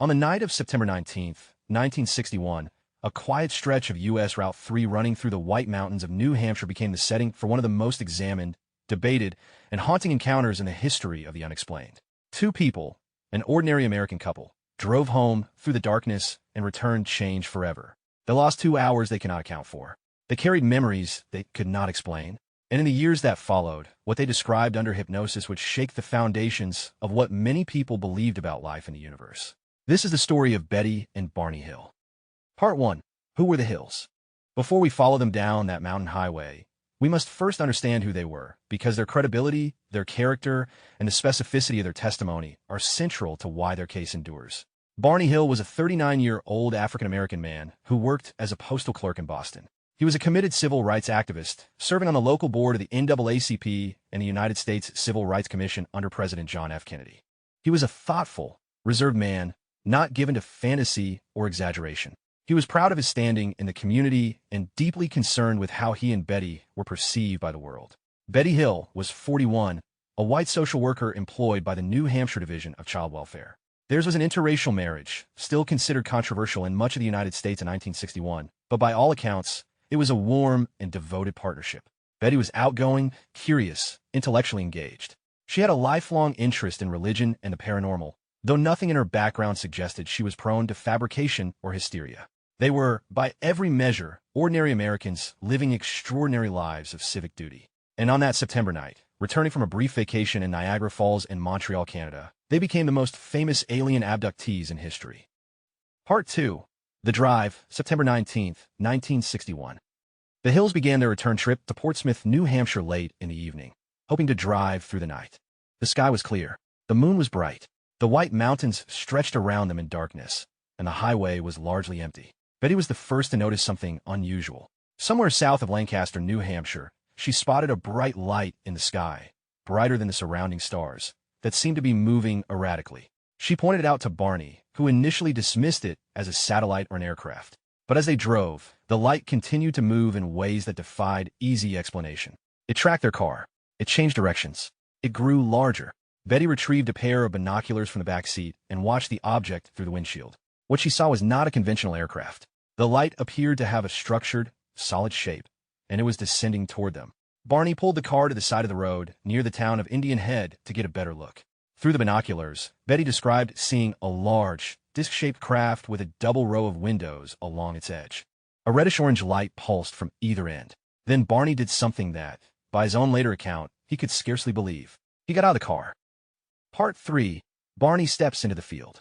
On the night of September 19th, 1961, a quiet stretch of U.S. Route 3 running through the White Mountains of New Hampshire became the setting for one of the most examined, debated, and haunting encounters in the history of the unexplained. Two people, an ordinary American couple, drove home through the darkness and returned changed forever. They lost 2 hours they cannot account for. They carried memories they could not explain. And in the years that followed, what they described under hypnosis would shake the foundations of what many people believed about life in the universe. This is the story of Betty and Barney Hill. Part 1. Who were the Hills? Before we follow them down that mountain highway, we must first understand who they were, because their credibility, their character, and the specificity of their testimony are central to why their case endures. Barney Hill was a 39-year-old African-American man who worked as a postal clerk in Boston. He was a committed civil rights activist, serving on the local board of the NAACP and the United States Civil Rights Commission under President John F. Kennedy. He was a thoughtful, reserved man, not given to fantasy or exaggeration. He was proud of his standing in the community and deeply concerned with how he and Betty were perceived by the world. Betty Hill was 41, a white social worker employed by the New Hampshire Division of Child Welfare. Theirs was an interracial marriage, still considered controversial in much of the United States in 1961, but by all accounts, it was a warm and devoted partnership. Betty was outgoing, curious, intellectually engaged. She had a lifelong interest in religion and the paranormal, though nothing in her background suggested she was prone to fabrication or hysteria. They were, by every measure, ordinary Americans living extraordinary lives of civic duty. And on that September night, returning from a brief vacation in Niagara Falls and Montreal, Canada, they became the most famous alien abductees in history. Part 2. The Drive, September 19th, 1961. The Hills began their return trip to Portsmouth, New Hampshire late in the evening, hoping to drive through the night. The sky was clear. The moon was bright. The White Mountains stretched around them in darkness, and the highway was largely empty. Betty was the first to notice something unusual. Somewhere south of Lancaster, New Hampshire, she spotted a bright light in the sky, brighter than the surrounding stars, that seemed to be moving erratically. She pointed it out to Barney, who initially dismissed it as a satellite or an aircraft. But as they drove, the light continued to move in ways that defied easy explanation. It tracked their car. It changed directions. It grew larger. Betty retrieved a pair of binoculars from the back seat and watched the object through the windshield. What she saw was not a conventional aircraft. The light appeared to have a structured, solid shape, and it was descending toward them. Barney pulled the car to the side of the road near the town of Indian Head to get a better look. Through the binoculars, Betty described seeing a large, disc-shaped craft with a double row of windows along its edge. A reddish-orange light pulsed from either end. Then Barney did something that, by his own later account, he could scarcely believe. He got out of the car. Part 3. Barney steps into the field.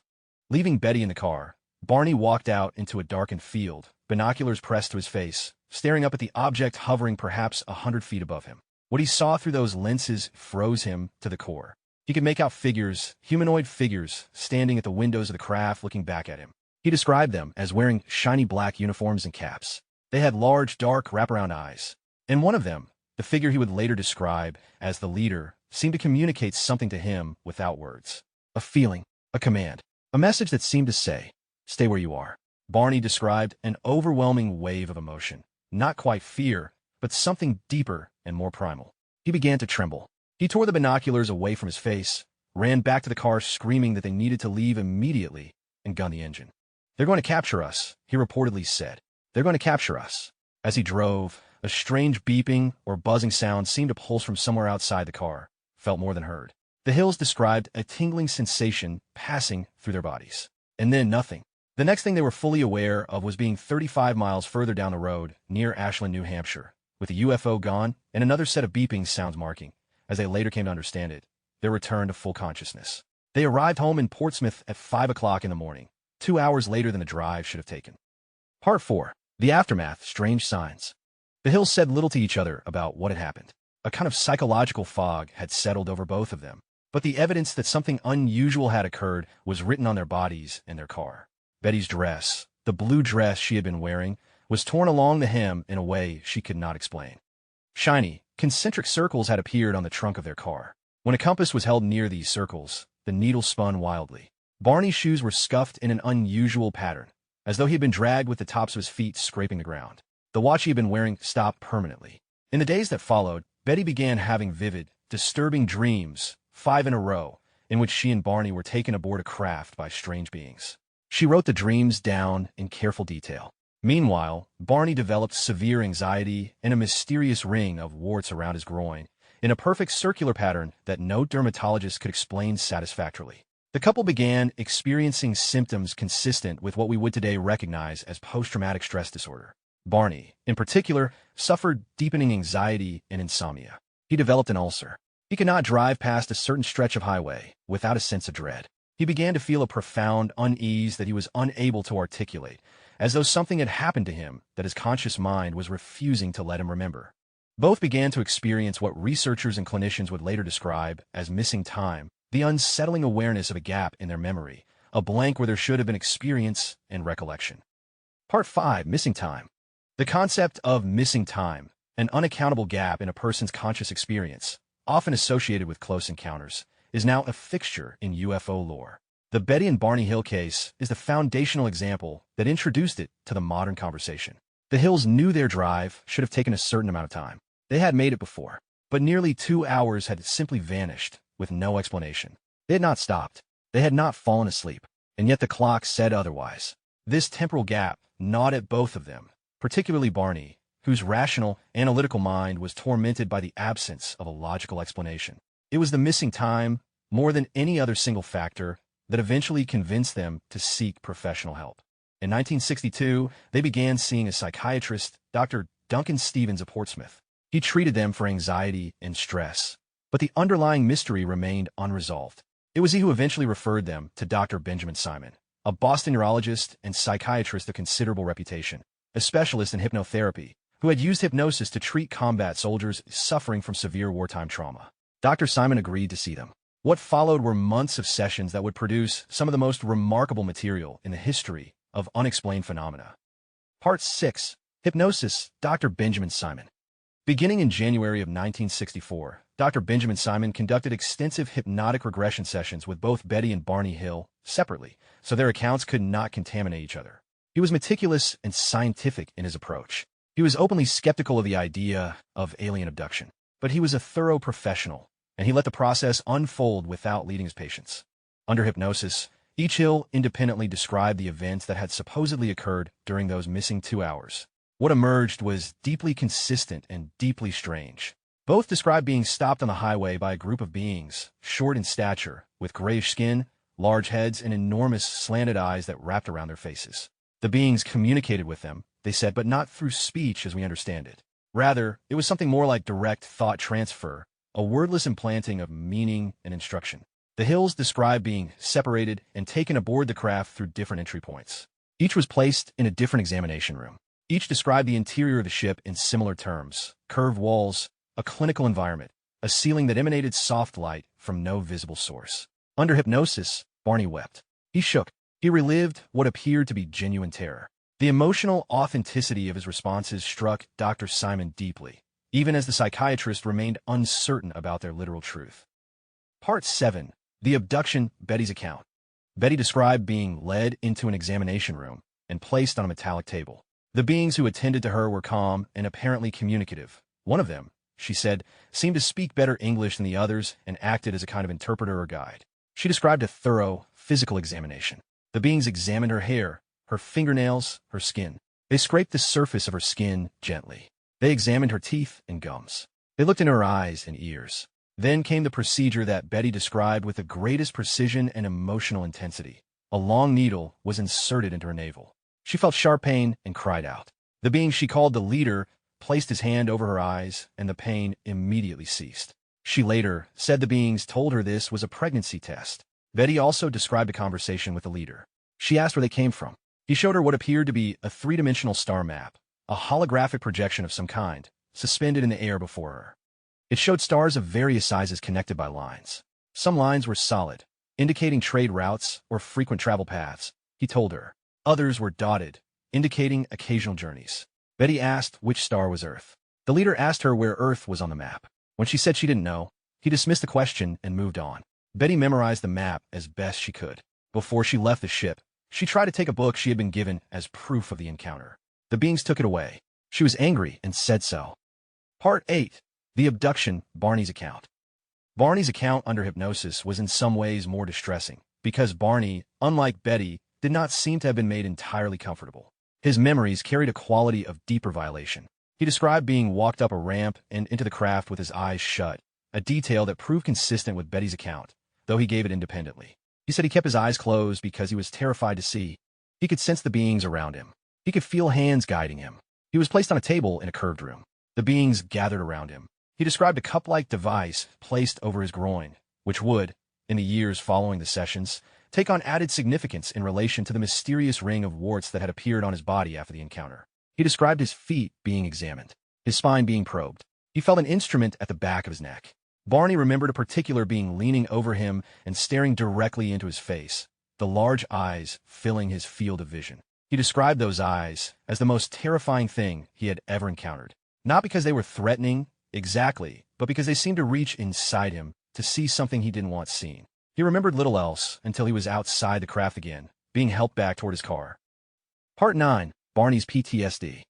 Leaving Betty in the car, Barney walked out into a darkened field, binoculars pressed to his face, staring up at the object hovering perhaps 100 feet above him. What he saw through those lenses froze him to the core. He could make out figures, humanoid figures, standing at the windows of the craft looking back at him. He described them as wearing shiny black uniforms and caps. They had large, dark, wraparound eyes. And one of them, the figure he would later describe as the leader, seemed to communicate something to him without words. A feeling, a command, a message that seemed to say, "Stay where you are." Barney described an overwhelming wave of emotion, not quite fear, but something deeper and more primal. He began to tremble. He tore the binoculars away from his face, ran back to the car screaming that they needed to leave immediately, and gunned the engine. "They're going to capture us," he reportedly said. "They're going to capture us." As he drove, a strange beeping or buzzing sound seemed to pulse from somewhere outside the car, felt more than heard. The Hills described a tingling sensation passing through their bodies. And then nothing. The next thing they were fully aware of was being 35 miles further down the road, near Ashland, New Hampshire, with the UFO gone and another set of beeping sounds marking, as they later came to understand it, their return to full consciousness. They arrived home in Portsmouth at 5 o'clock in the morning, 2 hours later than the drive should have taken. Part 4. The Aftermath, Strange Signs. The Hills said little to each other about what had happened. A kind of psychological fog had settled over both of them, but the evidence that something unusual had occurred was written on their bodies and their car. Betty's dress, the blue dress she had been wearing, was torn along the hem in a way she could not explain. Shiny, concentric circles had appeared on the trunk of their car. When a compass was held near these circles, the needle spun wildly. Barney's shoes were scuffed in an unusual pattern, as though he had been dragged with the tops of his feet scraping the ground. The watch he had been wearing stopped permanently. In the days that followed, Betty began having vivid, disturbing dreams, 5 in a row, in which she and Barney were taken aboard a craft by strange beings. She wrote the dreams down in careful detail. Meanwhile, Barney developed severe anxiety and a mysterious ring of warts around his groin, in a perfect circular pattern that no dermatologist could explain satisfactorily. The couple began experiencing symptoms consistent with what we would today recognize as post-traumatic stress disorder. Barney, in particular, suffered deepening anxiety and insomnia. He developed an ulcer. He could not drive past a certain stretch of highway without a sense of dread. He began to feel a profound unease that he was unable to articulate, as though something had happened to him that his conscious mind was refusing to let him remember. Both began to experience what researchers and clinicians would later describe as missing time, the unsettling awareness of a gap in their memory, a blank where there should have been experience and recollection. Part 5. Missing time. The concept of missing time, an unaccountable gap in a person's conscious experience, often associated with close encounters, is now a fixture in UFO lore. The Betty and Barney Hill case is the foundational example that introduced it to the modern conversation. The Hills knew their drive should have taken a certain amount of time. They had made it before, but nearly 2 hours had simply vanished with no explanation. They had not stopped. They had not fallen asleep, and yet the clock said otherwise. This temporal gap gnawed at both of them, particularly Barney, whose rational, analytical mind was tormented by the absence of a logical explanation. It was the missing time, more than any other single factor, that eventually convinced them to seek professional help. In 1962, they began seeing a psychiatrist, Dr. Duncan Stevens of Portsmouth. He treated them for anxiety and stress, but the underlying mystery remained unresolved. It was he who eventually referred them to Dr. Benjamin Simon, a Boston neurologist and psychiatrist of considerable reputation, a specialist in hypnotherapy, who had used hypnosis to treat combat soldiers suffering from severe wartime trauma. Dr. Simon agreed to see them. What followed were months of sessions that would produce some of the most remarkable material in the history of unexplained phenomena. Part 6. Hypnosis, Dr. Benjamin Simon. Beginning in January of 1964, Dr. Benjamin Simon conducted extensive hypnotic regression sessions with both Betty and Barney Hill separately, so their accounts could not contaminate each other. He was meticulous and scientific in his approach. He was openly skeptical of the idea of alien abduction, but he was a thorough professional, and he let the process unfold without leading his patients. Under hypnosis, each Hill independently described the events that had supposedly occurred during those missing 2 hours. What emerged was deeply consistent and deeply strange. Both described being stopped on the highway by a group of beings, short in stature, with grayish skin, large heads, and enormous slanted eyes that wrapped around their faces. The beings communicated with them, they said, but not through speech as we understand it. Rather, it was something more like direct thought transfer, a wordless implanting of meaning and instruction. The Hills described being separated and taken aboard the craft through different entry points. Each was placed in a different examination room. Each described the interior of the ship in similar terms: curved walls, a clinical environment, a ceiling that emanated soft light from no visible source. Under hypnosis, Barney wept. He shook. He relived what appeared to be genuine terror. The emotional authenticity of his responses struck Dr. Simon deeply, even as the psychiatrist remained uncertain about their literal truth. Part 7. The abduction, Betty's account. Betty described being led into an examination room and placed on a metallic table. The beings who attended to her were calm and apparently communicative. One of them, she said, seemed to speak better English than the others and acted as a kind of interpreter or guide. She described a thorough physical examination. The beings examined her hair, her fingernails, her skin. They scraped the surface of her skin gently. They examined her teeth and gums. They looked in her eyes and ears. Then came the procedure that Betty described with the greatest precision and emotional intensity. A long needle was inserted into her navel. She felt sharp pain and cried out. The being she called the leader placed his hand over her eyes, and the pain immediately ceased. She later said the beings told her this was a pregnancy test. Betty also described a conversation with the leader. She asked where they came from. He showed her what appeared to be a three-dimensional star map, a holographic projection of some kind, suspended in the air before her. It showed stars of various sizes connected by lines. Some lines were solid, indicating trade routes or frequent travel paths, he told her. Others were dotted, indicating occasional journeys. Betty asked which star was Earth. The leader asked her where Earth was on the map. When she said she didn't know, he dismissed the question and moved on. Betty memorized the map as best she could. Before she left the ship, she tried to take a book she had been given as proof of the encounter. The beings took it away. She was angry and said so. Part 8. The abduction, Barney's account. Barney's account under hypnosis was in some ways more distressing, because Barney, unlike Betty, did not seem to have been made entirely comfortable. His memories carried a quality of deeper violation. He described being walked up a ramp and into the craft with his eyes shut, a detail that proved consistent with Betty's account, though he gave it independently. He said he kept his eyes closed because he was terrified to see. He could sense the beings around him. He could feel hands guiding him. He was placed on a table in a curved room. The beings gathered around him. He described a cup-like device placed over his groin, which would, in the years following the sessions, take on added significance in relation to the mysterious ring of warts that had appeared on his body after the encounter. He described his feet being examined, his spine being probed. He felt an instrument at the back of his neck. Barney remembered a particular being leaning over him and staring directly into his face, the large eyes filling his field of vision. He described those eyes as the most terrifying thing he had ever encountered. Not because they were threatening, exactly, but because they seemed to reach inside him to see something he didn't want seen. He remembered little else until he was outside the craft again, being helped back toward his car. Part 9. Barney's PTSD.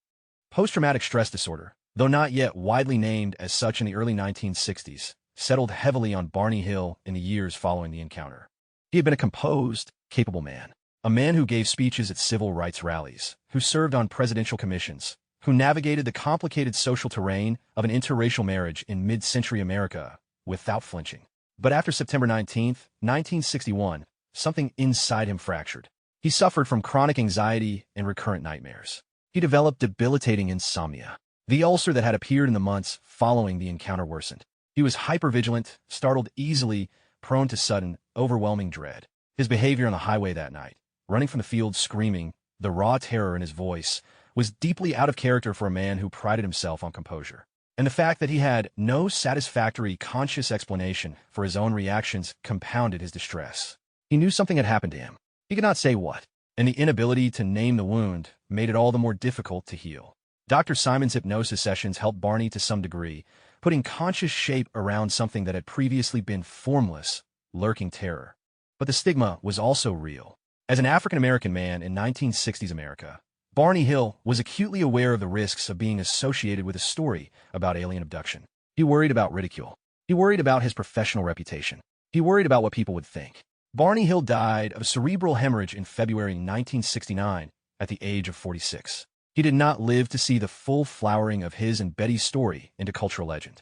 Post-traumatic stress disorder, though not yet widely named as such in the early 1960s, settled heavily on Barney Hill in the years following the encounter. He had been a composed, capable man, a man who gave speeches at civil rights rallies, who served on presidential commissions, who navigated the complicated social terrain of an interracial marriage in mid-century America without flinching. But after September 19, 1961, something inside him fractured. He suffered from chronic anxiety and recurrent nightmares. He developed debilitating insomnia. The ulcer that had appeared in the months following the encounter worsened. He was hypervigilant, startled easily, prone to sudden, overwhelming dread. His behavior on the highway that night, running from the field screaming, the raw terror in his voice, was deeply out of character for a man who prided himself on composure. And the fact that he had no satisfactory conscious explanation for his own reactions compounded his distress. He knew something had happened to him. He could not say what, and the inability to name the wound made it all the more difficult to heal. Dr. Simon's hypnosis sessions helped Barney to some degree, putting conscious shape around something that had previously been formless, lurking terror. But the stigma was also real. As an African-American man in 1960s America, Barney Hill was acutely aware of the risks of being associated with a story about alien abduction. He worried about ridicule. He worried about his professional reputation. He worried about what people would think. Barney Hill died of a cerebral hemorrhage in February 1969 at the age of 46. He did not live to see the full flowering of his and Betty's story into cultural legend.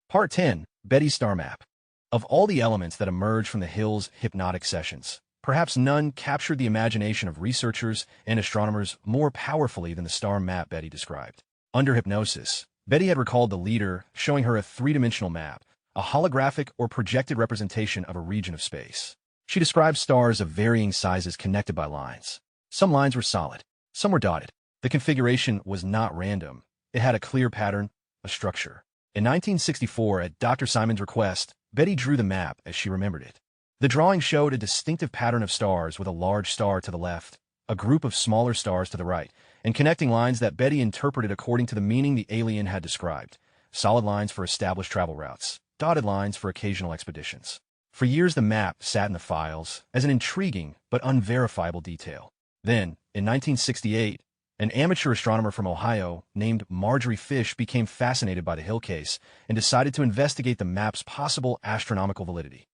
Part 10. Betty's Star Map. Of all the elements that emerged from the Hill's hypnotic sessions, perhaps none captured the imagination of researchers and astronomers more powerfully than the star map Betty described. Under hypnosis, Betty had recalled the leader showing her a three-dimensional map, a holographic or projected representation of a region of space. She described stars of varying sizes connected by lines. Some lines were solid, some were dotted. The configuration was not random. It had a clear pattern, a structure. In 1964, at Dr. Simon's request, Betty drew the map as she remembered it. The drawing showed a distinctive pattern of stars with a large star to the left, a group of smaller stars to the right, and connecting lines that Betty interpreted according to the meaning the alien had described. Solid lines for established travel routes, dotted lines for occasional expeditions. For years the map sat in the files as an intriguing but unverifiable detail. Then, in 1968, an amateur astronomer from Ohio named Marjorie Fish became fascinated by the Hill case and decided to investigate the map's possible astronomical validity.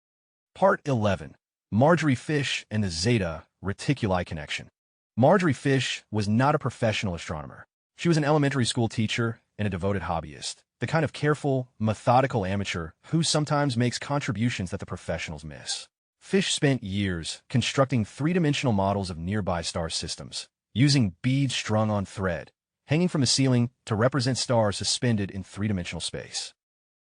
Part 11. Marjorie Fish and the Zeta Reticuli Connection. Marjorie Fish was not a professional astronomer. She was an elementary school teacher and a devoted hobbyist, the kind of careful, methodical amateur who sometimes makes contributions that the professionals miss. Fish spent years constructing three-dimensional models of nearby star systems, using beads strung on thread, hanging from the ceiling to represent stars suspended in three-dimensional space.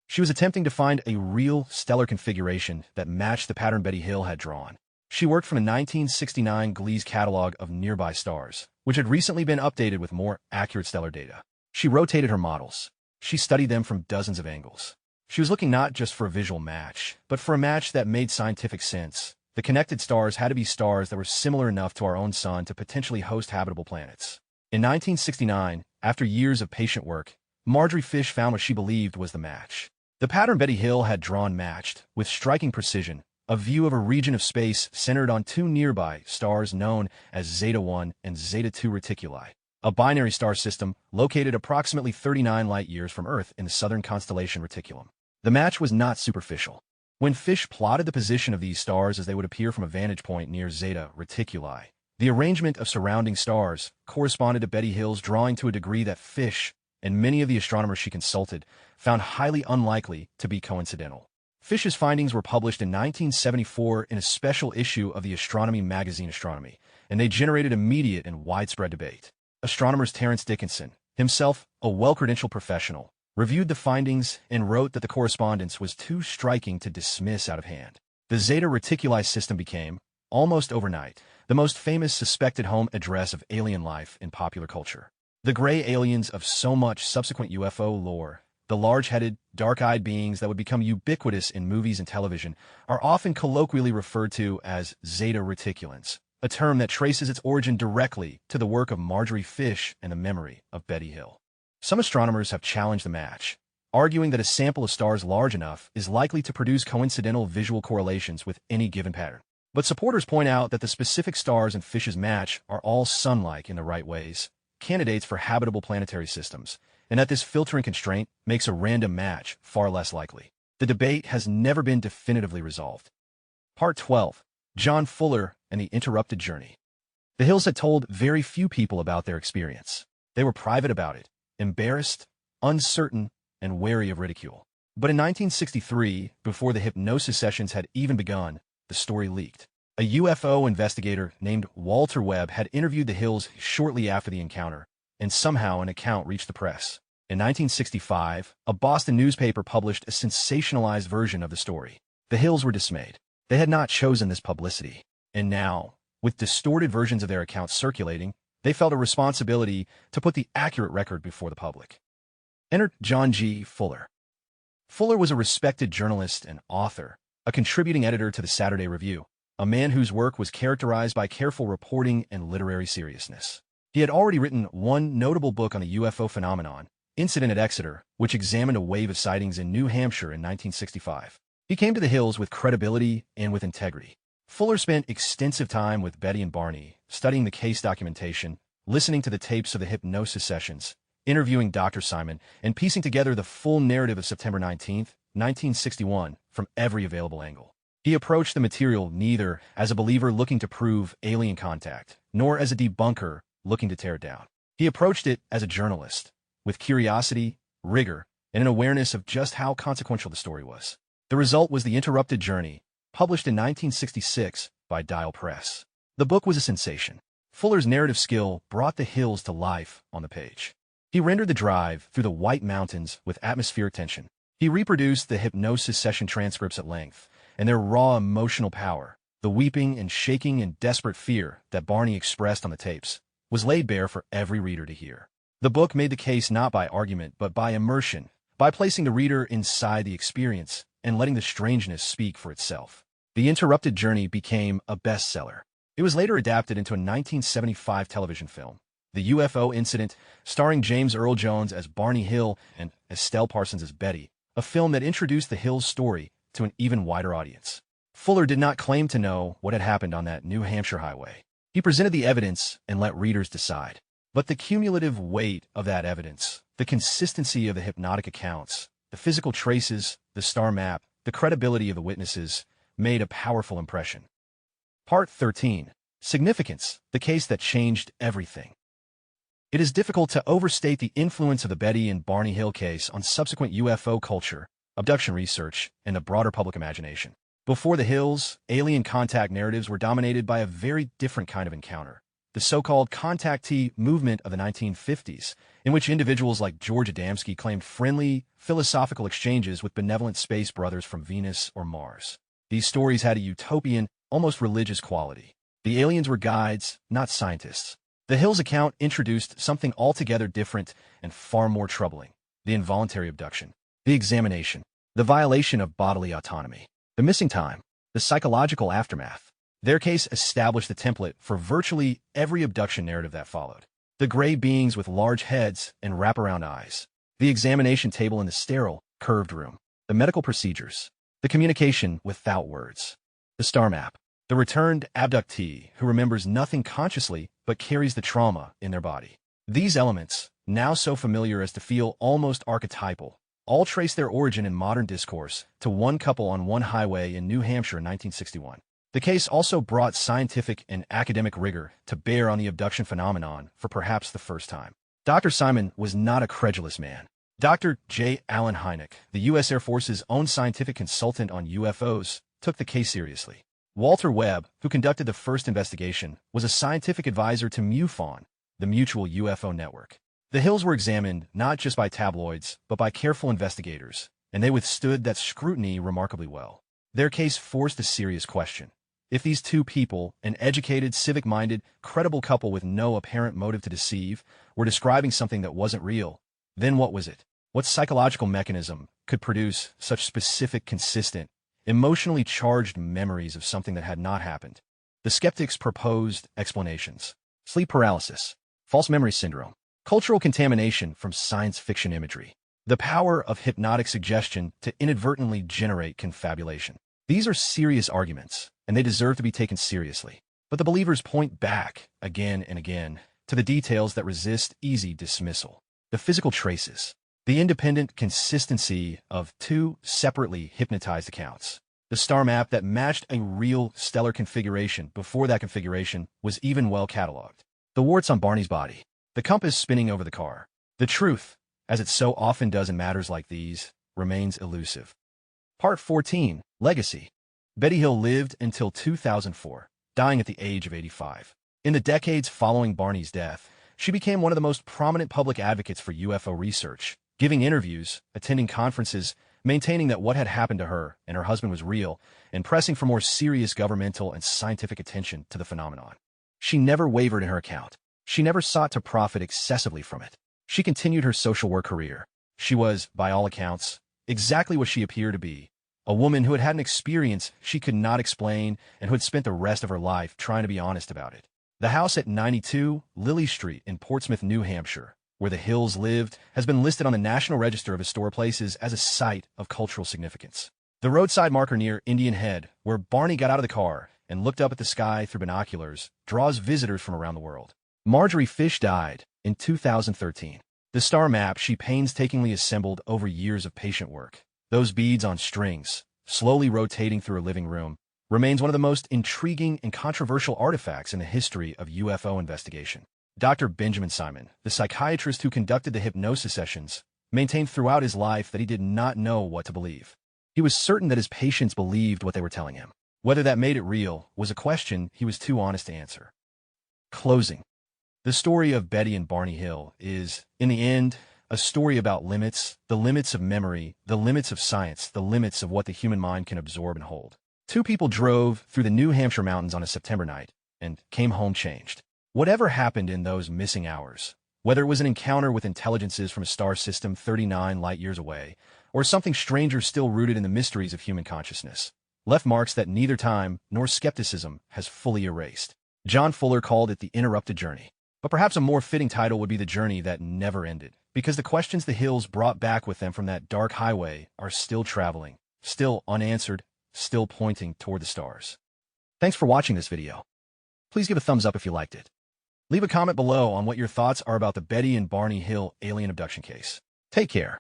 She was attempting to find a real stellar configuration that matched the pattern Betty Hill had drawn. She worked from a 1969 Gliese catalog of nearby stars, which had recently been updated with more accurate stellar data. She rotated her models. She studied them from dozens of angles. She was looking not just for a visual match, but for a match that made scientific sense. The connected stars had to be stars that were similar enough to our own sun to potentially host habitable planets. In 1969, after years of patient work, Marjorie Fish found what she believed was the match. The pattern Betty Hill had drawn matched, with striking precision, a view of a region of space centered on two nearby stars known as Zeta 1 and Zeta 2 Reticuli, a binary star system located approximately 39 light-years from Earth in the southern constellation Reticulum. The match was not superficial. When Fish plotted the position of these stars as they would appear from a vantage point near Zeta Reticuli, The arrangement of surrounding stars corresponded to Betty Hill's drawing to a degree that Fish, and many of the astronomers she consulted, found highly unlikely to be coincidental. Fish's findings were published in 1974 in a special issue of the astronomy magazine Astronomy, and they generated immediate and widespread debate. Astronomers Terence Dickinson, himself a well-credentialed professional, reviewed the findings and wrote that the correspondence was too striking to dismiss out of hand. The Zeta Reticuli system became, almost overnight, the most famous suspected home address of alien life in popular culture. The gray aliens of so much subsequent UFO lore, the large-headed, dark-eyed beings that would become ubiquitous in movies and television, are often colloquially referred to as Zeta Reticulans, a term that traces its origin directly to the work of Marjorie Fish and the memory of Betty Hill. Some astronomers have challenged the match, arguing that a sample of stars large enough is likely to produce coincidental visual correlations with any given pattern. But supporters point out that the specific stars in Fish's match are all sun-like in the right ways, candidates for habitable planetary systems, and that this filtering constraint makes a random match far less likely. The debate has never been definitively resolved. Part 12. John Fuller and the Interrupted Journey. The Hills had told very few people about their experience. They were private about it, embarrassed, uncertain, and wary of ridicule. But in 1963, before the hypnosis sessions had even begun, the story leaked. A UFO investigator named Walter Webb had interviewed the Hills shortly after the encounter, and somehow an account reached the press. In 1965, a Boston newspaper published a sensationalized version of the story. The Hills were dismayed. They had not chosen this publicity. And now, with distorted versions of their accounts circulating, they felt a responsibility to put the accurate record before the public. Enter John G. Fuller. Fuller was a respected journalist and author, a contributing editor to the Saturday Review, a man whose work was characterized by careful reporting and literary seriousness. He had already written one notable book on the UFO phenomenon, Incident at Exeter, which examined a wave of sightings in New Hampshire in 1965. He came to the Hills with credibility and with integrity. Fuller spent extensive time with Betty and Barney, studying the case documentation, listening to the tapes of the hypnosis sessions, interviewing Dr. Simon, and piecing together the full narrative of September 19, 1961, from every available angle. He approached the material neither as a believer looking to prove alien contact, nor as a debunker looking to tear it down. He approached it as a journalist, with curiosity, rigor, and an awareness of just how consequential the story was. The result was The Interrupted Journey, published in 1966 by Dial Press. The book was a sensation. Fuller's narrative skill brought the Hills to life on the page. He rendered the drive through the White Mountains with atmospheric tension. He reproduced the hypnosis session transcripts at length, and their raw emotional power, the weeping and shaking and desperate fear that Barney expressed on the tapes, was laid bare for every reader to hear. The book made the case not by argument but by immersion, by placing the reader inside the experience and letting the strangeness speak for itself. The Interrupted Journey became a bestseller. It was later adapted into a 1975 television film, The UFO Incident, starring James Earl Jones as Barney Hill and Estelle Parsons as Betty, a film that introduced the Hills' story to an even wider audience. Fuller did not claim to know what had happened on that New Hampshire highway. He presented the evidence and let readers decide. But the cumulative weight of that evidence, the consistency of the hypnotic accounts, the physical traces, the star map, the credibility of the witnesses, made a powerful impression. Part 13. Significance, the case that changed everything. It is difficult to overstate the influence of the Betty and Barney Hill case on subsequent UFO culture, abduction research, and the broader public imagination. Before the Hills, alien contact narratives were dominated by a very different kind of encounter, the so-called contactee movement of the 1950s, in which individuals like George Adamski claimed friendly, philosophical exchanges with benevolent space brothers from Venus or Mars. These stories had a utopian, almost religious quality. The aliens were guides, not scientists. The Hills account introduced something altogether different and far more troubling: the involuntary abduction, the examination, the violation of bodily autonomy, the missing time, the psychological aftermath. Their case established the template for virtually every abduction narrative that followed. The gray beings with large heads and wraparound eyes, the examination table in the sterile, curved room, the medical procedures, the communication without words, the star map, the returned abductee who remembers nothing consciously but carries the trauma in their body. These elements, now so familiar as to feel almost archetypal, all trace their origin in modern discourse to one couple on one highway in New Hampshire in 1961. The case also brought scientific and academic rigor to bear on the abduction phenomenon for perhaps the first time. Dr. Simon was not a credulous man. Dr. J. Allen Hynek, the U.S. Air Force's own scientific consultant on UFOs, took the case seriously. Walter Webb, who conducted the first investigation, was a scientific advisor to MUFON, the Mutual UFO Network. The Hills were examined not just by tabloids, but by careful investigators, and they withstood that scrutiny remarkably well. Their case forced a serious question. If these two people, an educated, civic-minded, credible couple with no apparent motive to deceive, were describing something that wasn't real, then what was it? What psychological mechanism could produce such specific, consistent, emotionally charged memories of something that had not happened? The skeptics proposed explanations. Sleep paralysis, false memory syndrome, cultural contamination from science fiction imagery, the power of hypnotic suggestion to inadvertently generate confabulation. These are serious arguments, and they deserve to be taken seriously. But the believers point back, again and again, to the details that resist easy dismissal. The physical traces, the independent consistency of two separately hypnotized accounts, the star map that matched a real stellar configuration before that configuration was even well cataloged, the warts on Barney's body, the compass spinning over the car. The truth, as it so often does in matters like these, remains elusive. Part 14, Legacy. Betty Hill lived until 2004, dying at the age of 85. In the decades following Barney's death, she became one of the most prominent public advocates for UFO research, giving interviews, attending conferences, maintaining that what had happened to her and her husband was real, and pressing for more serious governmental and scientific attention to the phenomenon. She never wavered in her account. She never sought to profit excessively from it. She continued her social work career. She was, by all accounts, exactly what she appeared to be, a woman who had had an experience she could not explain and who had spent the rest of her life trying to be honest about it. The house at 92 Lily Street in Portsmouth, New Hampshire, where the Hills lived, has been listed on the National Register of Historic Places as a site of cultural significance. The roadside marker near Indian Head, where Barney got out of the car and looked up at the sky through binoculars, draws visitors from around the world. Marjorie Fish died in 2013. The star map she painstakingly assembled over years of patient work, those beads on strings, slowly rotating through her living room, remains one of the most intriguing and controversial artifacts in the history of UFO investigation. Dr. Benjamin Simon, the psychiatrist who conducted the hypnosis sessions, maintained throughout his life that he did not know what to believe. He was certain that his patients believed what they were telling him. Whether that made it real was a question he was too honest to answer. Closing. The story of Betty and Barney Hill is, in the end, a story about limits, the limits of memory, the limits of science, the limits of what the human mind can absorb and hold. Two people drove through the New Hampshire mountains on a September night and came home changed. Whatever happened in those missing hours, whether it was an encounter with intelligences from a star system 39 light-years away, or something stranger still rooted in the mysteries of human consciousness, left marks that neither time nor skepticism has fully erased. John Fuller called it the interrupted journey. But perhaps a more fitting title would be the journey that never ended, because the questions the Hills brought back with them from that dark highway are still traveling, still unanswered, still pointing toward the stars. Thanks for watching this video. Please give a thumbs up if you liked it. Leave a comment below on what your thoughts are about the Betty and Barney Hill alien abduction case. Take care.